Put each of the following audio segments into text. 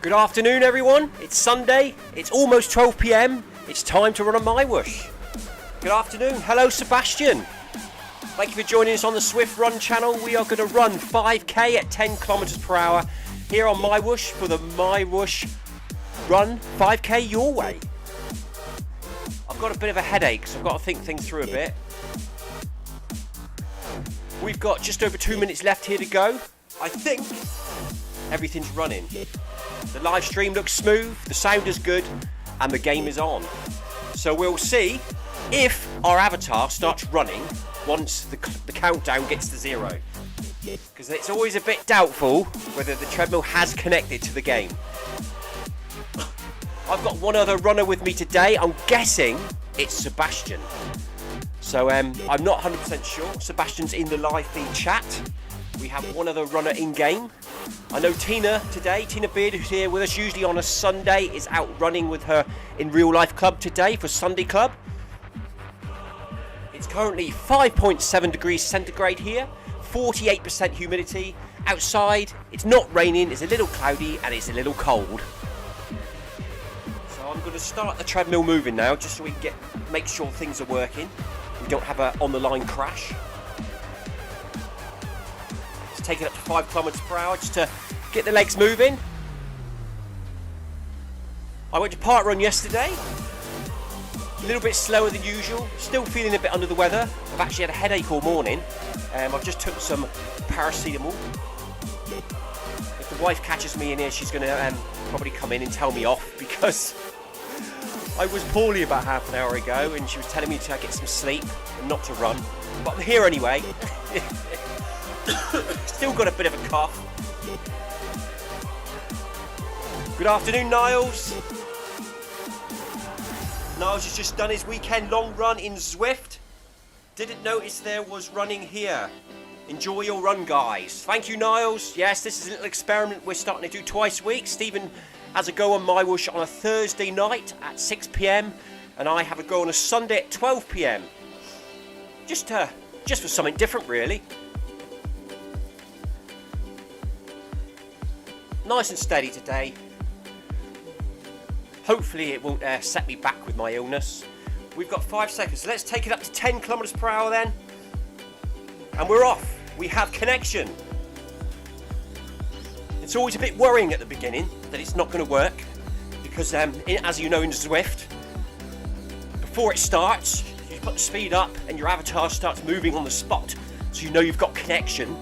Good afternoon everyone, it's Sunday, it's almost 12 PM, it's time to run on MyWhoosh. Good afternoon, hello Sebastian. Thank you for joining us on the Zwift Run channel. We are going to run 5k at 10 kilometers per hour here on MyWhoosh for the MyWhoosh Run 5k your way. I've got a bit of a headache, so I've got to think things through a bit. We've got just over 2 minutes left here to go. I think everything's running. The live stream looks smooth, the sound is good, and the game is on. So we'll see if our avatar starts running once the countdown gets to 0. Because it's always a bit doubtful whether the treadmill has connected to the game. I've got one other runner with me today. I'm guessing it's Sebastian. So I'm not 100% sure. Sebastian's in the live feed chat. We have one other runner in game. I know Tina today, Tina Beard, who's here with us usually on a Sunday, is out running with her in real life club today for Sunday Club. It's currently 5.7 degrees centigrade here, 48% humidity. Outside, it's not raining, it's a little cloudy and it's a little cold. So I'm going to start the treadmill moving now, just so we can make sure things are working. We don't have a on the line crash. Take it up to 5 kilometers per hour just to get the legs moving. I went to park run yesterday, a little bit slower than usual, still feeling a bit under the weather. I've actually had a headache all morning. I've just took some paracetamol. If the wife catches me in here, she's going to probably come in and tell me off, because I was poorly about half an hour ago and she was telling me to get some sleep and not to run. But I'm here anyway. Still got a bit of a cough. Good afternoon, Niles. Niles has just done his weekend long run in Zwift. Didn't notice there was running here. Enjoy your run, guys. Thank you, Niles. Yes, this is a little experiment we're starting to do twice a week. Stephen has a go on MyWhoosh on a Thursday night at 6 PM, and I have a go on a Sunday at 12 PM. Just for something different, really. Nice and steady today. Hopefully it won't set me back with my illness. We've got 5 seconds, so let's take it up to 10 kilometers per hour then. And we're off. We have connection. It's always a bit worrying at the beginning that it's not going to work, because as you know in Zwift, before it starts, you put the speed up and your avatar starts moving on the spot, so you know you've got connection.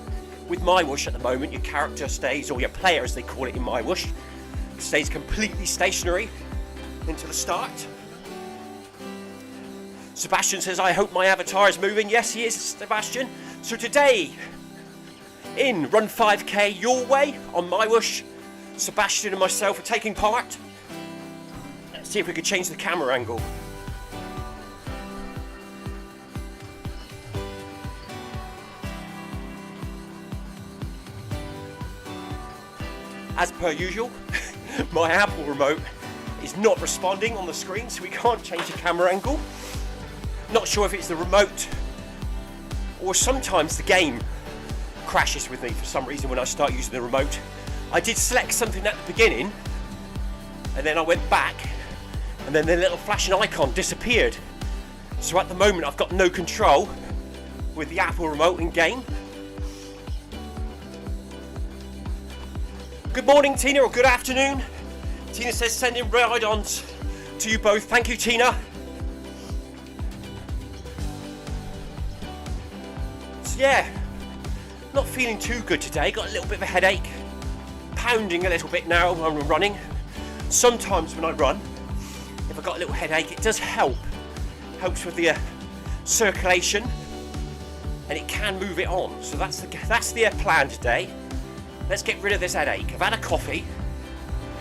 With MyWhoosh at the moment, your character stays, or your player as they call it in MyWhoosh, stays completely stationary until the start. Sebastian says, I hope my avatar is moving. Yes, he is, Sebastian. So today, in Run 5k your way on MyWhoosh, Sebastian and myself are taking part. Let's see if we could change the camera angle. As per usual, my Apple remote is not responding on the screen, so we can't change the camera angle. Not sure if it's the remote or sometimes the game crashes with me for some reason when I start using the remote. I did select something at the beginning and then I went back and then the little flashing icon disappeared. So at the moment I've got no control with the Apple remote in game. Good morning, Tina, or good afternoon. Tina says sending ride-ons to you both. Thank you, Tina. So yeah, not feeling too good today. Got a little bit of a headache. Pounding a little bit now when I'm running. Sometimes when I run, if I've got a little headache, it does help. Helps with the circulation, and it can move it on. So that's the plan today. Let's get rid of this headache. I've had a coffee,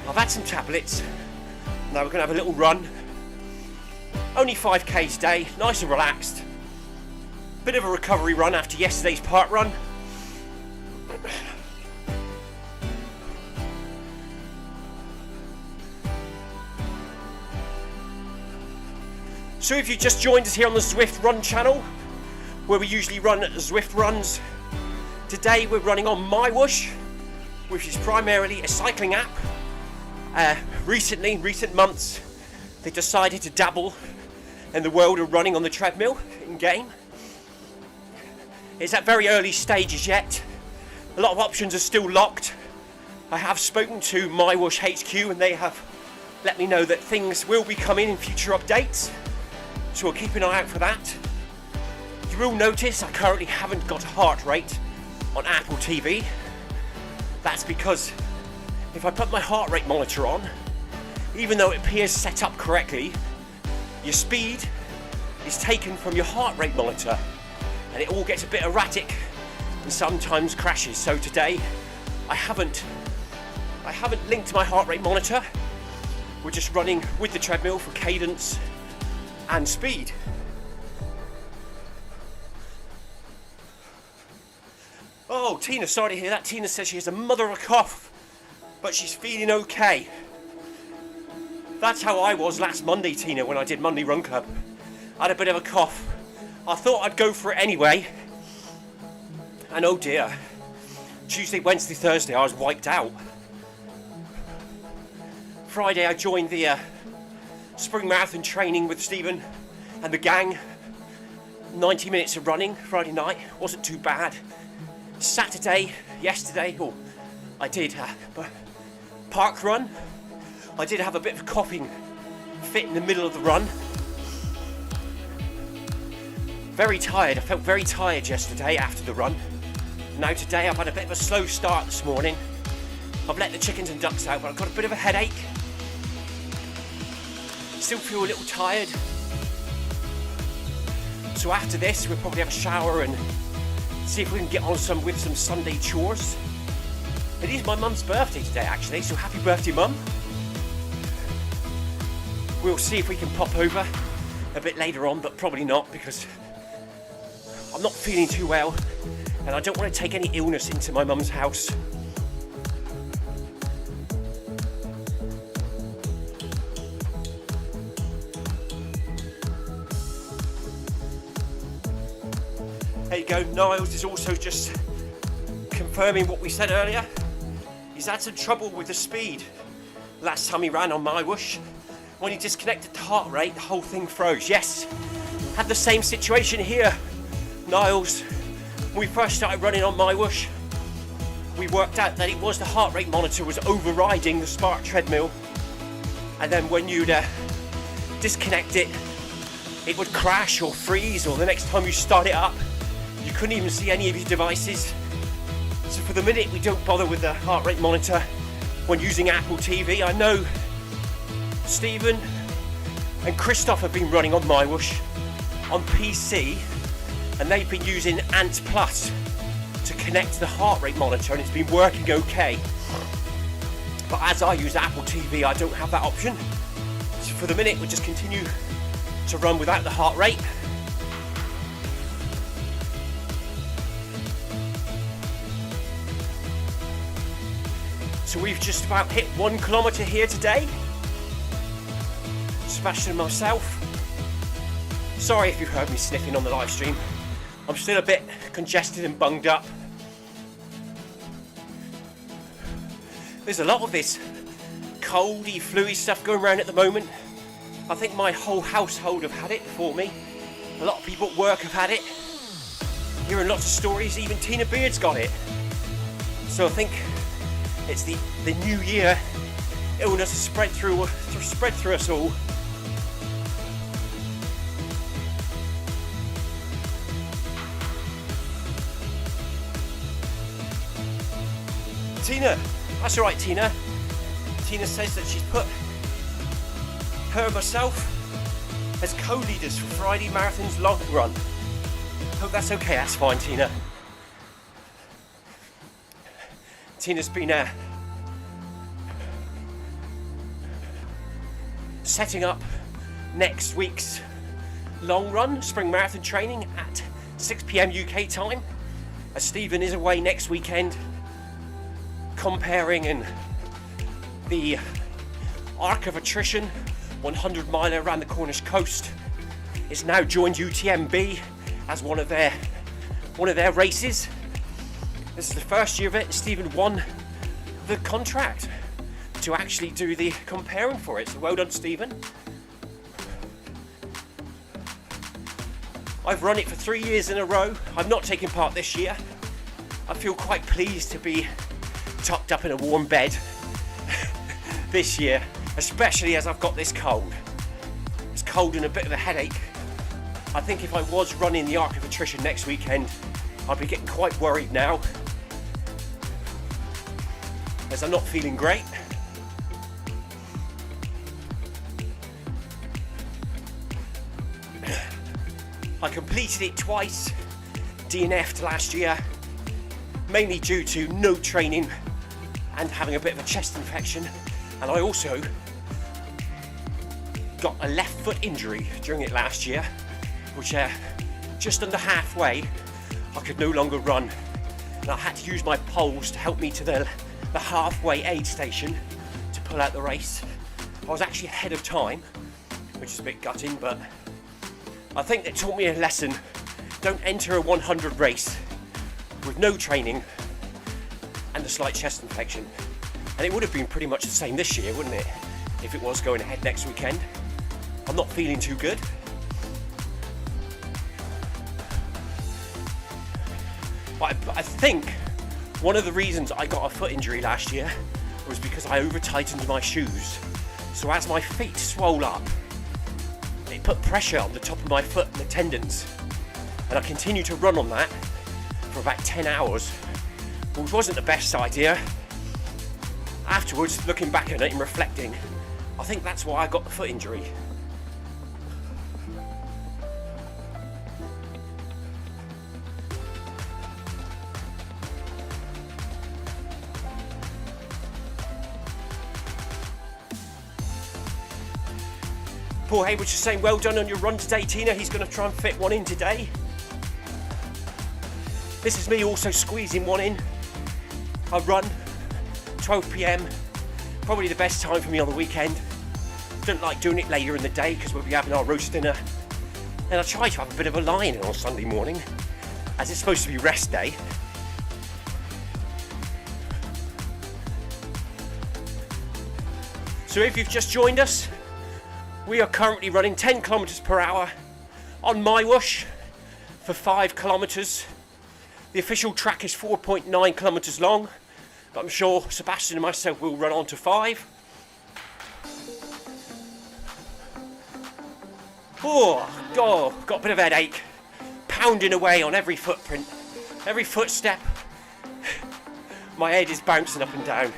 I've had some tablets, now we're going to have a little run. Only 5k today, nice and relaxed. Bit of a recovery run after yesterday's park run. So if you just joined us here on the Zwift Run channel, where we usually run Zwift runs, today we're running on MyWhoosh, which is primarily a cycling app Recently, in recent months, they decided to dabble in the world of running on the treadmill in game. It's at very early stages yet. A lot of options are still locked. I have spoken to MyWhoosh HQ and they have let me know that things will be coming in future updates, so we'll keep an eye out for that. You will notice I currently haven't got a heart rate on Apple TV. That's because if I put my heart rate monitor on, even though it appears set up correctly, your speed is taken from your heart rate monitor and it all gets a bit erratic and sometimes crashes. So today I haven't linked my heart rate monitor. We're just running with the treadmill for cadence and speed. Oh, Tina, sorry to hear that. Tina says she has a mother of a cough, but she's feeling okay. That's how I was last Monday, Tina, when I did Monday Run Club. I had a bit of a cough. I thought I'd go for it anyway. And oh dear, Tuesday, Wednesday, Thursday, I was wiped out. Friday, I joined the spring marathon training with Stephen and the gang. 90 minutes of running Friday night, wasn't too bad. Saturday, yesterday, I did park run. I did have a bit of a coughing fit in the middle of the run. Very tired, I felt very tired yesterday after the run. Now today I've had a bit of a slow start this morning. I've let the chickens and ducks out, but I've got a bit of a headache. Still feel a little tired. So after this we'll probably have a shower and see if we can get on with some Sunday chores. It is my mum's birthday today actually, so happy birthday mum. We'll see if we can pop over a bit later on, but probably not because I'm not feeling too well and I don't want to take any illness into my mum's house. There you go, Niles is also just confirming what we said earlier. He's had some trouble with the speed last time he ran on MyWhoosh. When he disconnected the heart rate, the whole thing froze. Yes, had the same situation here, Niles. When we first started running on MyWhoosh, we worked out that it was the heart rate monitor was overriding the smart treadmill, and then when you'd disconnect it, it would crash or freeze, or the next time you start it up, you couldn't even see any of your devices. So for the minute we don't bother with the heart rate monitor when using Apple TV. I know Stephen and Christoph have been running on MyWhoosh on PC and they've been using Ant Plus to connect the heart rate monitor and it's been working okay. But as I use Apple TV, I don't have that option. So for the minute we'll just continue to run without the heart rate. So we've just about hit 1 kilometre here today. Sebastian and myself. Sorry if you've heard me sniffing on the live stream. I'm still a bit congested and bunged up. There's a lot of this coldy, fluey stuff going around at the moment. I think my whole household have had it before me. A lot of people at work have had it. Hearing lots of stories, even Tina Beard's got it. So I think it's the new year illness has spread through us all. Tina, that's all right, Tina. Tina says that she's put her and myself as co-leaders for Friday Marathon's long run. Hope that's okay, that's fine, Tina. Tina's been setting up next week's long run, spring marathon training at 6 PM UK time, as Stephen is away next weekend, comparing in the Arc of Attrition 100 miler around the Cornish coast. It's now joined UTMB as one of their races. This is the first year of it. Stephen won the contract to actually do the comparing for it. So well done, Stephen. I've run it for 3 years in a row. I've not taken part this year. I feel quite pleased to be tucked up in a warm bed this year, especially as I've got this cold. It's cold and a bit of a headache. I think if I was running the Arc of Attrition next weekend, I'd be getting quite worried now, as I'm not feeling great. I completed it twice, DNF'd last year, mainly due to no training and having a bit of a chest infection, and I also got a left foot injury during it last year, which just under halfway I could no longer run, and I had to use my poles to help me to the halfway aid station to pull out the race. I was actually ahead of time, which is a bit gutting, but I think it taught me a lesson. Don't enter a 100 race with no training and a slight chest infection. And it would have been pretty much the same this year, wouldn't it, if it was going ahead next weekend. I'm not feeling too good. But I think one of the reasons I got a foot injury last year was because I over-tightened my shoes. So as my feet swole up, it put pressure on the top of my foot and the tendons. And I continued to run on that for about 10 hours, which wasn't the best idea. Afterwards, looking back at it and reflecting, I think that's why I got the foot injury. Paul Hayward's just saying, well done on your run today, Tina. He's going to try and fit one in today. This is me also squeezing one in. I run 12 p.m, probably the best time for me on the weekend. Don't like doing it later in the day because we'll be having our roast dinner. And I try to have a bit of a lie-in on Sunday morning, as it's supposed to be rest day. So if you've just joined us, we are currently running 10 kilometers per hour on MyWhoosh for 5 kilometers. The official track is 4.9 kilometers long, but I'm sure Sebastian and myself will run on to 5. Oh, God, got a bit of headache. Pounding away on every footprint, every footstep. My head is bouncing up and down.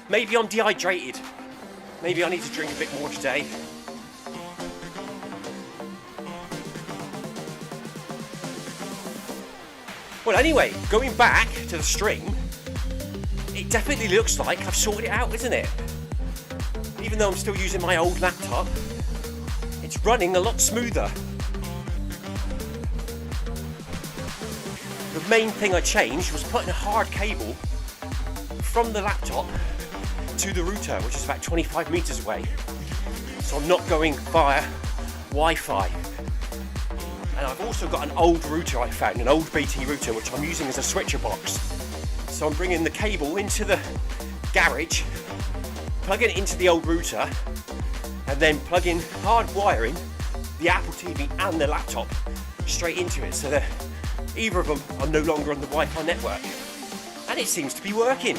Maybe I'm dehydrated. Maybe I need to drink a bit more today. Well, anyway, going back to the stream, it definitely looks like I've sorted it out, isn't it? Even though I'm still using my old laptop, it's running a lot smoother. The main thing I changed was putting a hard cable from the laptop to the router, which is about 25 meters away. So I'm not going via Wi-Fi. And I've also got an old router I found, an old BT router, which I'm using as a switcher box. So I'm bringing the cable into the garage, plugging it into the old router, and then plugging, hard wiring the Apple TV and the laptop straight into it, so that either of them are no longer on the Wi-Fi network. And it seems to be working.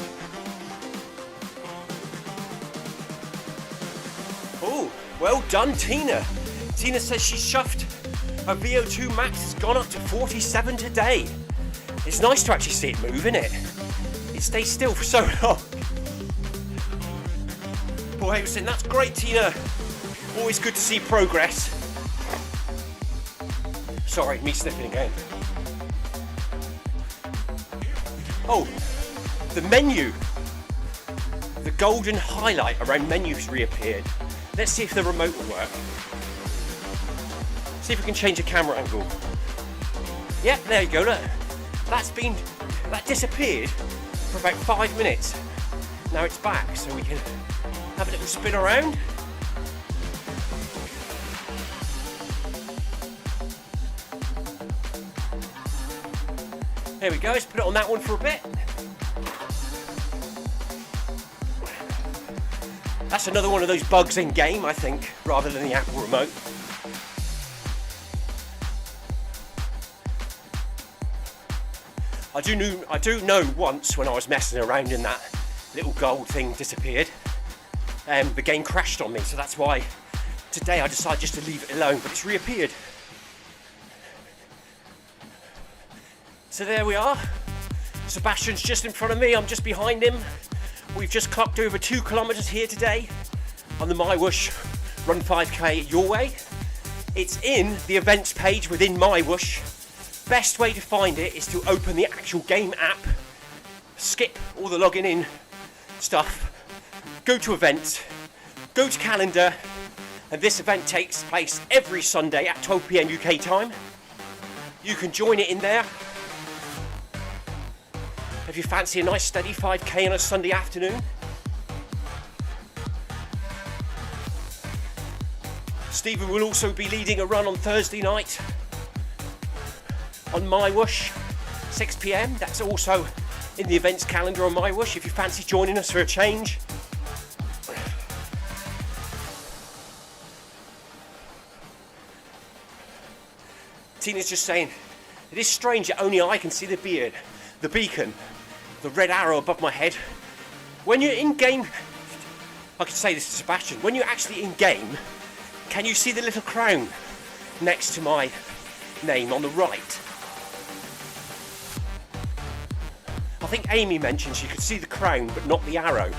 Oh, well done, Tina. Tina says she's chuffed. Her VO2 max has gone up to 47 today. It's nice to actually see it move, isn't it? It stays still for so long. Paul Hay was saying, that's great, Tina. Always good to see progress. Sorry, me sniffing again. Oh, the menu. The golden highlight around menus reappeared. Let's see if the remote will work. See if we can change the camera angle. Yep, there you go, look. That disappeared for about 5 minutes. Now it's back, so we can have a little spin around. There we go, let's put it on that one for a bit. That's another one of those bugs in game, I think, rather than the Apple remote. I do know once when I was messing around and that little gold thing disappeared, the game crashed on me, so that's why today I decided just to leave it alone, but it's reappeared. So there we are. Sebastian's just in front of me, I'm just behind him. We've just clocked over 2 kilometers here today on the MyWhoosh Run 5K Your Way. It's in the events page within MyWhoosh. Best way to find it is to open the actual game app, skip all the logging in stuff, go to events, go to calendar, and this event takes place every Sunday at 12 PM UK time. You can join it in there. If you fancy a nice steady 5K on a Sunday afternoon. Stephen will also be leading a run on Thursday night on MyWhoosh, 6 PM. That's also in the events calendar on MyWhoosh if you fancy joining us for a change. Tina's just saying, it is strange that only I can see the beacon, the red arrow above my head. When you're in game, I could say this to Sebastian, when you're actually in game, can you see the little crown next to my name on the right? I think Amy mentioned she could see the crown but not the arrow.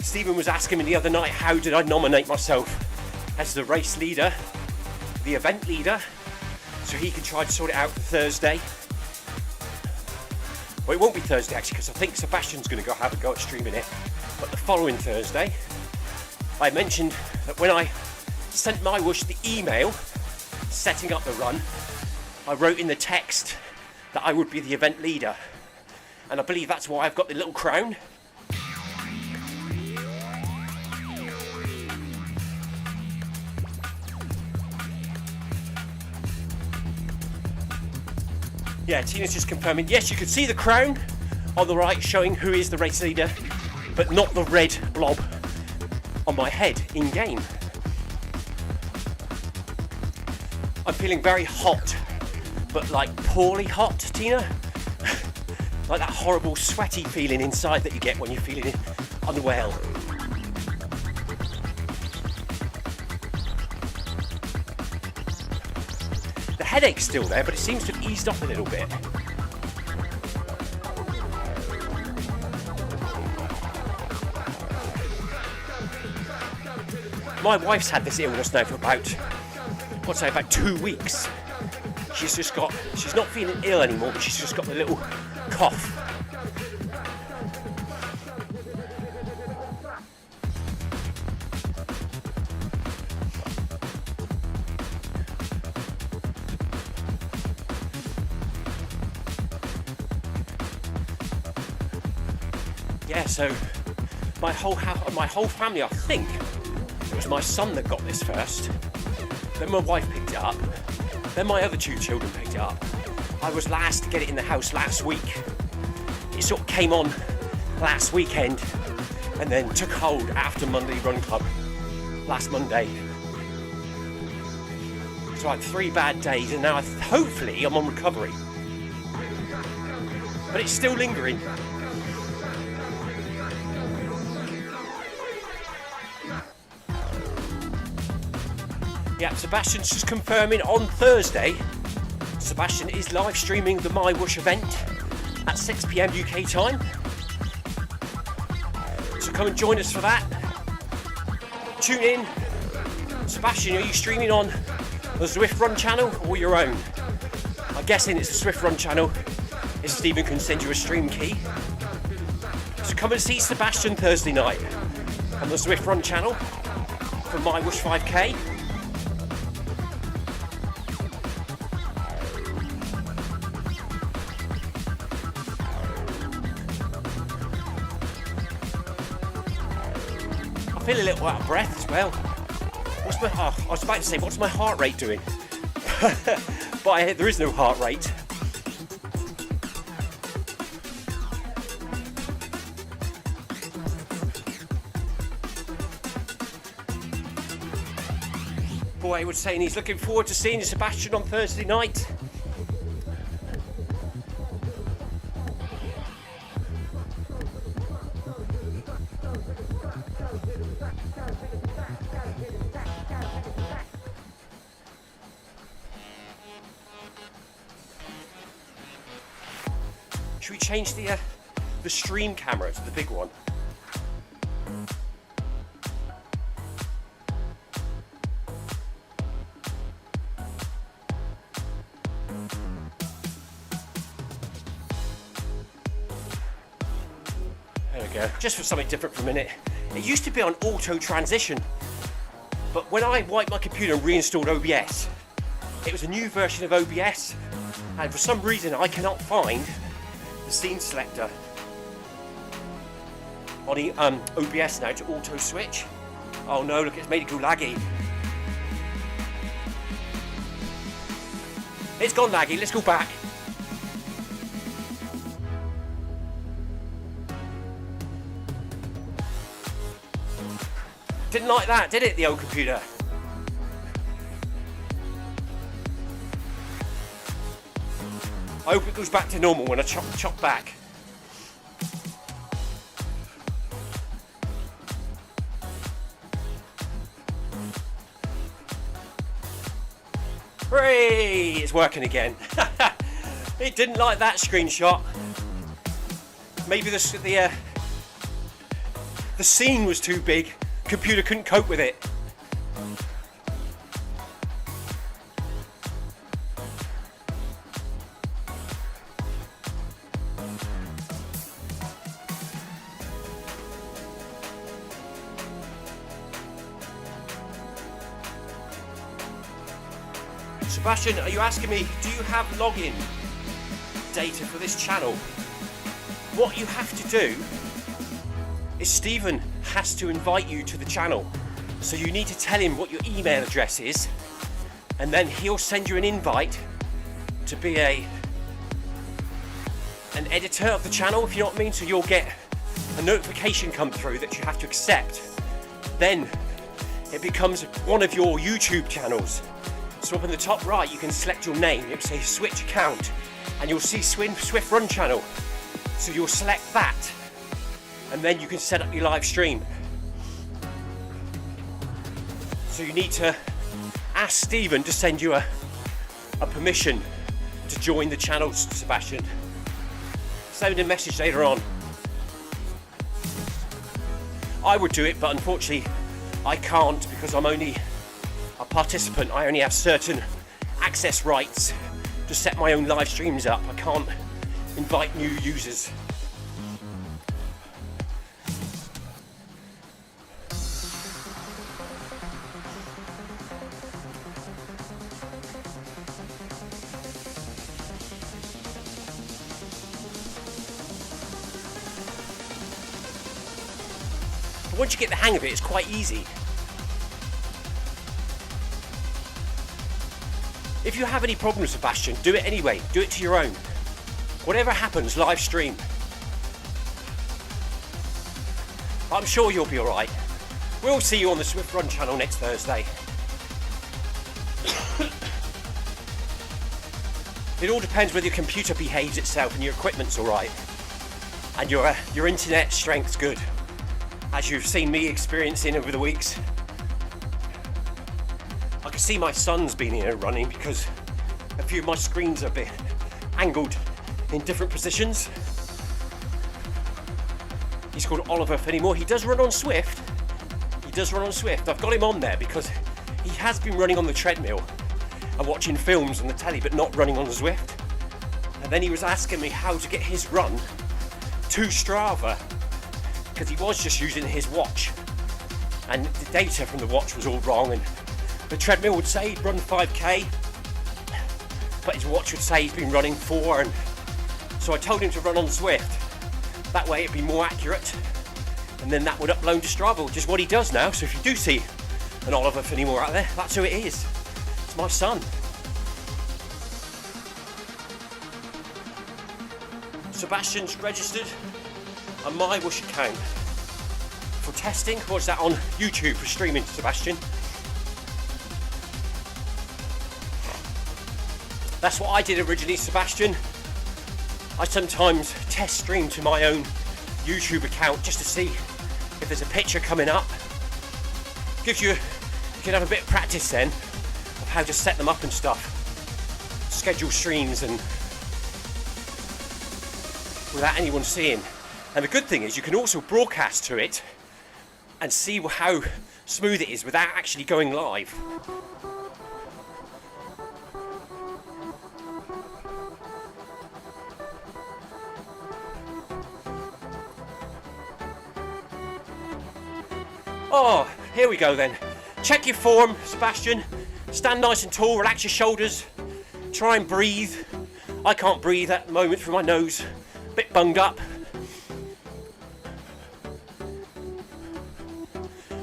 Stephen was asking me the other night, how did I nominate myself as the race leader, the event leader, so he can try to sort it out for Thursday. Well, it won't be Thursday actually, because I think Sebastian's going to have a go at streaming it, but the following Thursday. I mentioned that when I sent MyWhoosh the email setting up the run, I wrote in the text that I would be the event leader, and I believe that's why I've got the little crown. Yeah, Tina's just confirming, yes, you can see the crown on the right showing who is the race leader, but not the red blob on my head in game. I'm feeling very hot, but like poorly hot, Tina. Like that horrible sweaty feeling inside that you get when you're feeling unwell. The headache's still there, but it seems to have eased off a little bit. My wife's had this illness now for about 2 weeks. She's not feeling ill anymore, but she's just got the little cough. Yeah, so my whole family, I think it was my son that got this first, then my wife picked it up, then my other 2 children picked it up. I was last to get it in the house last week. It sort of came on last weekend and then took hold after Monday Run Club last Monday. So I had 3 bad days and now hopefully I'm on recovery. But it's still lingering. Yeah, Sebastian's just confirming on Thursday, Sebastian is live streaming the MyWhoosh event at 6 PM UK time. So come and join us for that. Tune in. Sebastian, are you streaming on the Zwift Run channel or your own? I'm guessing it's the Zwift Run channel if Stephen can send you a stream key. So come and see Sebastian Thursday night on the Zwift Run channel for MyWhoosh 5K. I feel a little out of breath as well. I was about to say, what's my heart rate doing? But there is no heart rate. Boy was saying he's looking forward to seeing Sebastian on Thursday night. Should we change the stream camera to the big one? There we go. Just for something different for a minute. It used to be on auto transition, but when I wiped my computer and reinstalled OBS, it was a new version of OBS, and for some reason I cannot find the scene selector on the OBS now to auto switch. Oh no, look, it's made it go laggy. It's gone laggy, let's go back. Didn't like that, did it, the old computer? I hope it goes back to normal when I chop back. Hooray! It's working again. It didn't like that screenshot. Maybe the scene was too big. Computer couldn't cope with it. Sebastian, are you asking me, do you have login data for this channel? What you have to do is Stephen has to invite you to the channel. So you need to tell him what your email address is, and then he'll send you an invite to be an editor of the channel, if you know what I mean. So you'll get a notification come through that you have to accept. Then it becomes one of your YouTube channels. So up in the top right, you can select your name. It'll say switch account, and you'll see Zwift Run Channel. So you'll select that, and then you can set up your live stream. So you need to ask Stephen to send you a permission to join the channel, Sebastian. Send a message later on. I would do it, but unfortunately I can't because I'm only a participant. I only have certain access rights to set my own live streams up. I can't invite new users. But once you get the hang of it, it's quite easy. If you have any problems, Sebastian, do it anyway. Do it to your own. Whatever happens, live stream. I'm sure you'll be alright. We'll see you on the Zwift Run channel next Thursday. It all depends whether your computer behaves itself and your equipment's alright. And your internet strength's good. As you've seen me experiencing over the weeks. I can see my son's been here running because a few of my screens are a bit angled in different positions. He's called Oliver Finnimore. He does run on Zwift. I've got him on there because he has been running on the treadmill and watching films on the telly, but not running on the Zwift. And then he was asking me how to get his run to Strava because he was just using his watch. And the data from the watch was all wrong, and the treadmill would say he'd run 5k, but his watch would say he's been running 4, and so I told him to run on Zwift. That way it'd be more accurate, and then that would upload to Strava, which is what he does now. So if you do see an Oliver Finnimore out there, that's who it is. It's my son. Sebastian's registered a MyWhoosh account for testing. What's that on YouTube for streaming, Sebastian? That's what I did originally, Sebastian. I sometimes test stream to my own YouTube account just to see if there's a picture coming up. Gives you, you can have a bit of practice then of how to set them up and stuff. Schedule streams and without anyone seeing. And the good thing is you can also broadcast to it and see how smooth it is without actually going live. Oh, here we go then. Check your form, Sebastian. Stand nice and tall, relax your shoulders. Try and breathe. I can't breathe at the moment through my nose. A bit bunged up.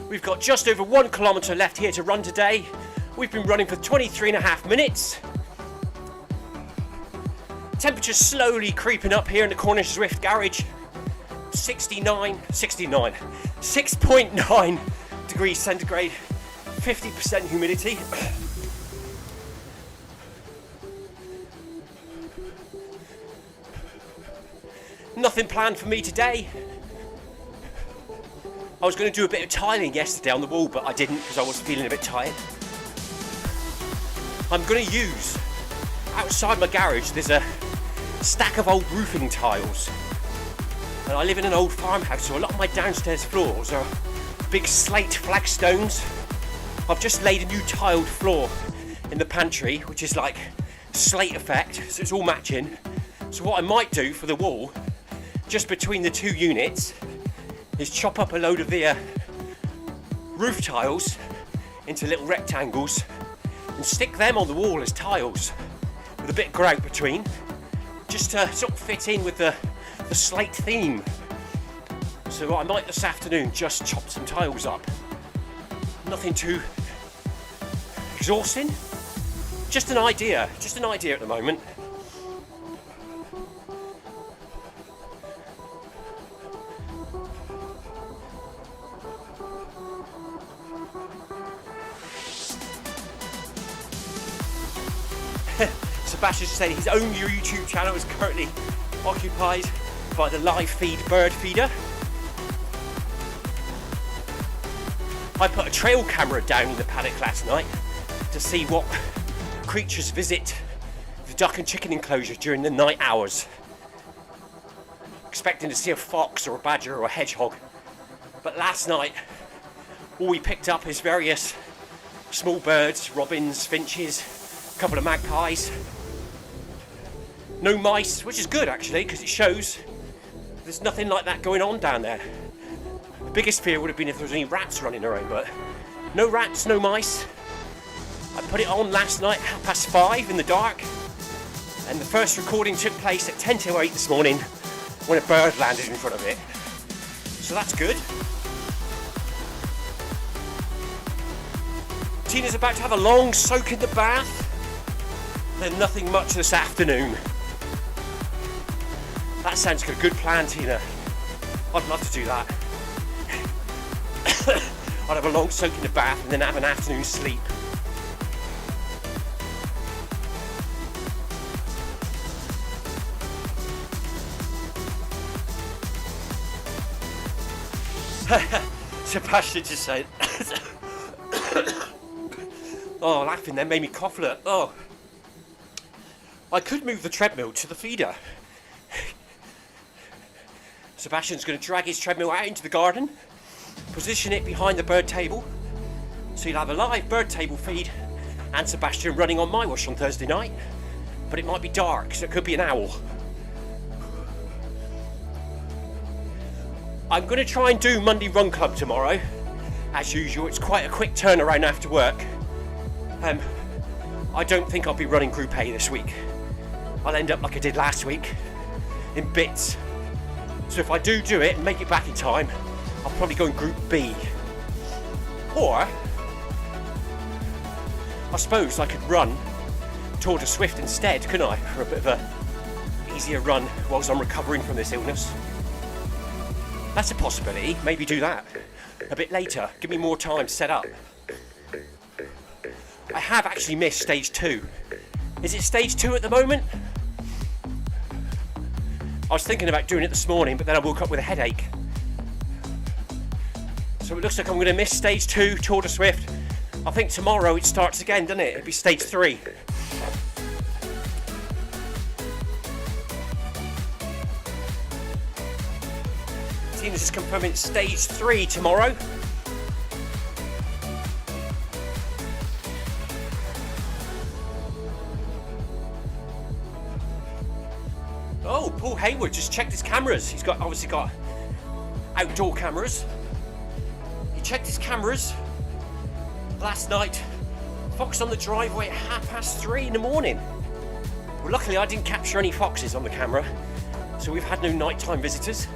We've got just over 1 kilometre left here to run today. We've been running for 23.5 minutes. Temperature's slowly creeping up here in the Cornish Zwift garage. 6.9 degrees centigrade, 50% humidity. Nothing planned for me today. I was going to do a bit of tiling yesterday on the wall, but I didn't because I was feeling a bit tired. I'm going to use, outside my garage, there's a stack of old roofing tiles. And I live in an old farmhouse, so a lot of my downstairs floors are big slate flagstones. I've just laid a new tiled floor in the pantry, which is like slate effect, so it's all matching. So what I might do for the wall, just between the two units, is chop up a load of the roof tiles into little rectangles and stick them on the wall as tiles with a bit of grout between, just to sort of fit in with the slate theme. So I might this afternoon just chop some tiles up. Nothing too exhausting, just an idea at the moment. Sebastian said his own YouTube channel is currently occupied by the live feed bird feeder. I put a trail camera down in the paddock last night to see what creatures visit the duck and chicken enclosure during the night hours. Expecting to see a fox or a badger or a hedgehog. But last night, all we picked up is various small birds, robins, finches, a couple of magpies. No mice, which is good actually, because it shows there's nothing like that going on down there. The biggest fear would have been if there was any rats running around, but no rats, no mice. I put it on last night, 5:30 in the dark, and the first recording took place at 10 to 8 this morning when a bird landed in front of it. So that's good. Tina's about to have a long soak in the bath, then nothing much this afternoon. That sounds like a good plan, Tina. I'd love to do that. I'd have a long soak in the bath and then have an afternoon sleep. Sebastian just said, oh, laughing then made me cough a little. Oh, I could move the treadmill to the feeder. Sebastian's going to drag his treadmill out into the garden, position it behind the bird table, so you'll have a live bird table feed and Sebastian running on MyWhoosh on Thursday night, but it might be dark, so it could be an owl. I'm going to try and do Monday Run Club tomorrow. As usual, it's quite a quick turnaround after work. I don't think I'll be running Group A this week. I'll end up like I did last week, in bits. So if I do it and make it back in time, I'll probably go in Group B. Or, I suppose I could run Tour de Zwift instead, couldn't I? For a bit of a easier run whilst I'm recovering from this illness. That's a possibility. Maybe do that a bit later. Give me more time to set up. I have actually missed stage 2 Is it stage 2 at the moment? I was thinking about doing it this morning, but then I woke up with a headache. So it looks like I'm going to miss stage 2 Tour de Zwift. I think tomorrow it starts again, doesn't it? It'll be stage 3. Tina's just confirming stage 3 tomorrow. Oh, Paul Hayward just checked his cameras. He's obviously got outdoor cameras. He checked his cameras last night. Fox on the driveway at 3:30 in the morning. Well, luckily I didn't capture any foxes on the camera, so we've had no nighttime visitors.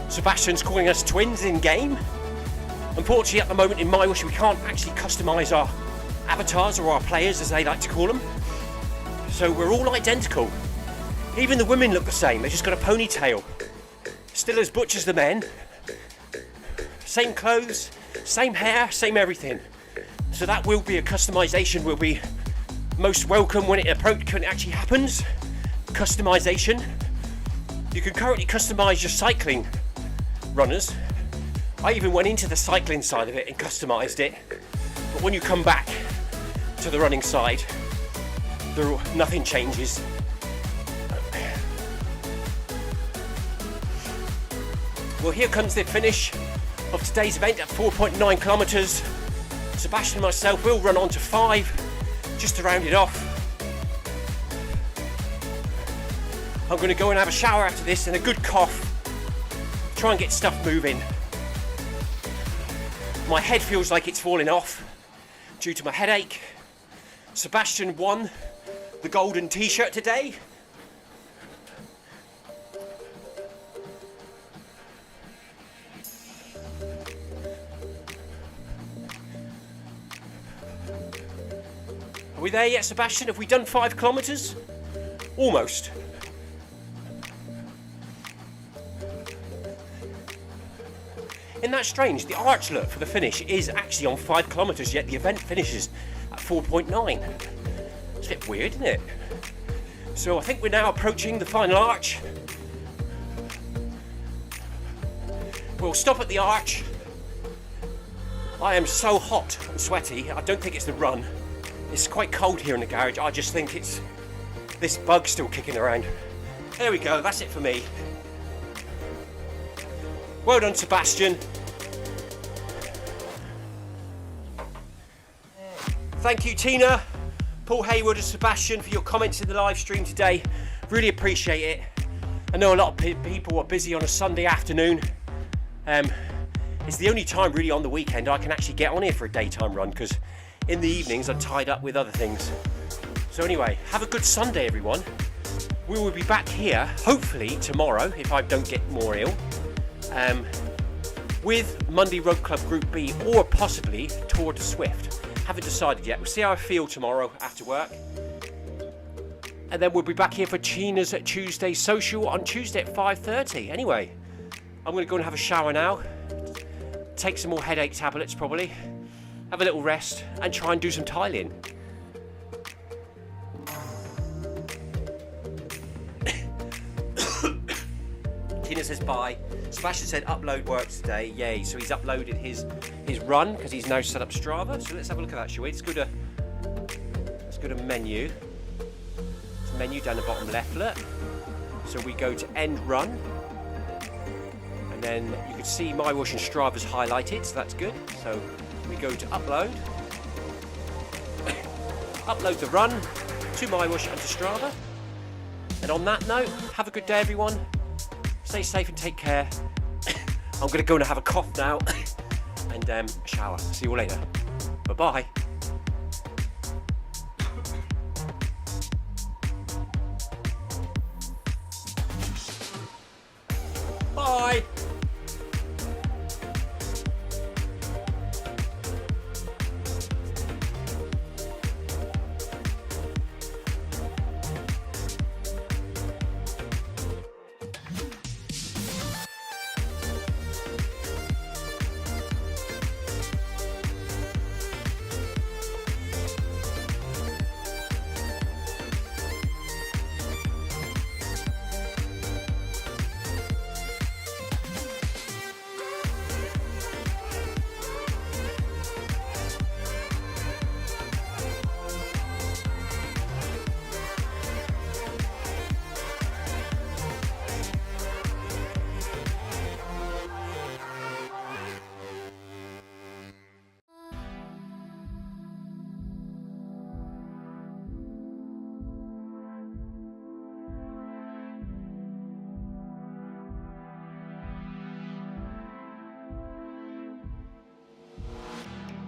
Sebastian's calling us twins in game. Unfortunately, at the moment in MyWhoosh, we can't actually customise our avatars, or our players as they like to call them. So we're all identical. Even the women look the same, they've just got a ponytail. Still as butch as the men. Same clothes, same hair, same everything. So that will be a customisation will be most welcome when it actually happens. Customisation. You can currently customise your cycling runners. I even went into the cycling side of it and customised it, but when you come back to the running side, nothing changes. Well, here comes the finish of today's event at 4.9 kilometres. Sebastian and myself will run on to 5, just to round it off. I'm going to go and have a shower after this and a good cough, try and get stuff moving. My head feels like it's falling off due to my headache. Sebastian won the golden t-shirt today. Are we there yet, Sebastian? Have we done 5 kilometres? Almost. Isn't that strange? The arch look for the finish is actually on 5 kilometres, yet the event finishes at 4.9. It's a bit weird, isn't it? So I think we're now approaching the final arch. We'll stop at the arch. I am so hot and sweaty. I don't think it's the run. It's quite cold here in the garage. I just think it's this bug still kicking around. There we go, that's it for me. Well done, Sebastian. Thank you, Tina, Paul Hayward and Sebastian for your comments in the live stream today. Really appreciate it. I know a lot of people are busy on a Sunday afternoon. It's the only time really on the weekend I can actually get on here for a daytime run, because in the evenings I'm tied up with other things. So anyway, have a good Sunday, everyone. We will be back here, hopefully tomorrow, if I don't get more ill. With Monday Road Club Group B, or possibly Tour de Zwift. Haven't decided yet. We'll see how I feel tomorrow after work. And then we'll be back here for Tina's Tuesday social on Tuesday at 5:30. Anyway, I'm going to go and have a shower now. Take some more headache tablets probably. Have a little rest and try and do some tiling. Tina says bye. Sebastian said upload works today. Yay. So he's uploaded his run because he's now set up Strava. So let's have a look at that, shall we? Let's go to menu. It's menu down the bottom left, look. So we go to end run. And then you can see MyWhoosh and Strava's highlighted, so that's good. So we go to upload. Upload the run to MyWhoosh and to Strava. And on that note, have a good day, everyone. Stay safe and take care. I'm going to go and have a cough now and shower. See you all later. Bye-bye.